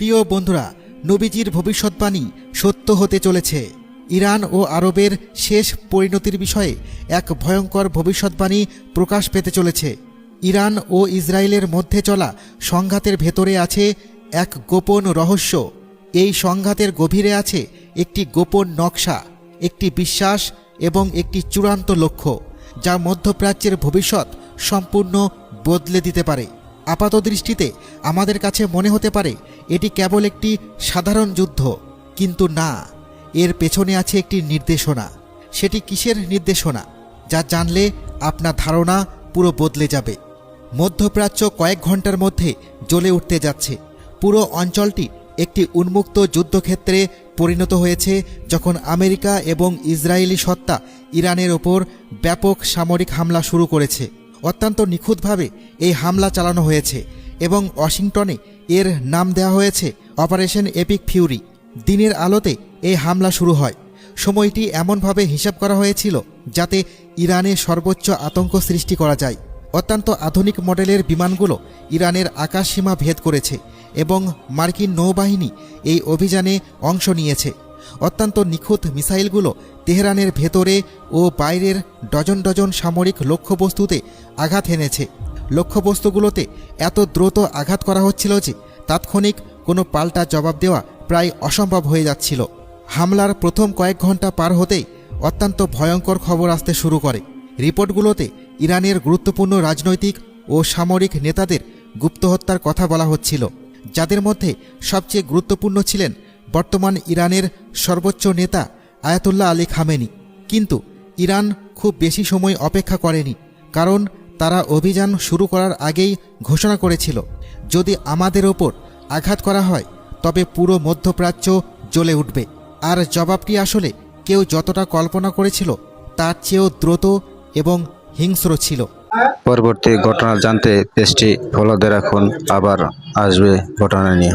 প্রিয় বন্ধুরা, নবীজির ভবিষ্যৎবাণী সত্য হতে চলেছে। ইরান ও আরবের শেষ পরিণতির বিষয়ে এক ভয়ঙ্কর ভবিষ্যৎবাণী প্রকাশ পেতে চলেছে। ইরান ও ইসরায়েলের মধ্যে চলা সংঘাতের ভেতরে আছে এক গোপন রহস্য। এই সংঘাতের গভীরে আছে একটি গোপন নকশা, একটি বিশ্বাস এবং একটি চূড়ান্ত লক্ষ্য, যা মধ্যপ্রাচ্যের ভবিষ্যৎ সম্পূর্ণ বদলে দিতে পারে। আপাতদৃষ্টিতে আমাদের কাছে মনে হতে পারে এটি কেবল একটি সাধারণ যুদ্ধ, কিন্তু না, এর পেছনে আছে একটি নির্দেশনা। সেটি কিসের নির্দেশনা, যা জানলে আপনার ধারণা পুরো বদলে যাবে। মধ্যপ্রাচ্য কয়েক ঘন্টার মধ্যে জ্বলে উঠতে যাচ্ছে। পুরো অঞ্চলটি একটি উন্মুক্ত যুদ্ধক্ষেত্রে পরিণত হয়েছে যখন আমেরিকা এবং ইসরায়েলি সত্তা ইরানের ওপর ব্যাপক সামরিক হামলা শুরু করেছে। অত্যন্ত নিখুঁতভাবে এই হামলা চালানো হয়েছে এবং ওয়াশিংটনে এর নাম দেওয়া হয়েছে অপারেশন এপিক ফিউরি। দিনের আলোতে এই হামলা শুরু হয়। সময়টি এমনভাবে হিসাব করা হয়েছিল যাতে ইরানে সর্বোচ্চ আতঙ্ক সৃষ্টি করা যায়। অত্যন্ত আধুনিক মডেলের বিমানগুলো ইরানের আকাশসীমা ভেদ করেছে এবং মার্কিন নৌবাহিনী এই অভিযানে অংশ নিয়েছে। অত্যন্ত নিখুঁত মিসাইলগুলো তেহরানের ভেতরে ও বাইরের ডজন ডজন সামরিক লক্ষ্যবস্তুতে আঘাত হেনেছে। লক্ষ্যবস্তুগুলোতে এত দ্রুত আঘাত করা হচ্ছিল যে তাৎক্ষণিক কোনো পাল্টা জবাব দেওয়া প্রায় অসম্ভব হয়ে যাচ্ছিল। হামলার প্রথম কয়েক ঘন্টা পার হতেই অত্যন্ত ভয়ঙ্কর খবর আসতে শুরু করে। রিপোর্টগুলোতে ইরানের গুরুত্বপূর্ণ রাজনৈতিক ও সামরিক নেতাদের গুপ্তহত্যার কথা বলা হচ্ছিল, যাদের মধ্যে সবচেয়ে গুরুত্বপূর্ণ ছিলেন বর্তমান ইরানের সর্বোচ্চ নেতা আয়াতুল্লাহ আলী খামেনি। কিন্তু ইরান খুব বেশি সময় অপেক্ষা করেনি, কারণ তারা অভিযান শুরু করার আগেই ঘোষণা করেছিল, যদি আমাদের ওপর আঘাত করা হয় তবে পুরো মধ্যপ্রাচ্য জ্বলে উঠবে। আর জবাবটি আসলে কেউ যতটা কল্পনা করেছিল তার চেয়েও দ্রুত এবং হিংস্র ছিল। পরবর্তী ঘটনা জানতে পেজটি ফলো দিয়ে রাখুন, আবার আসবে ঘটনা নিয়ে।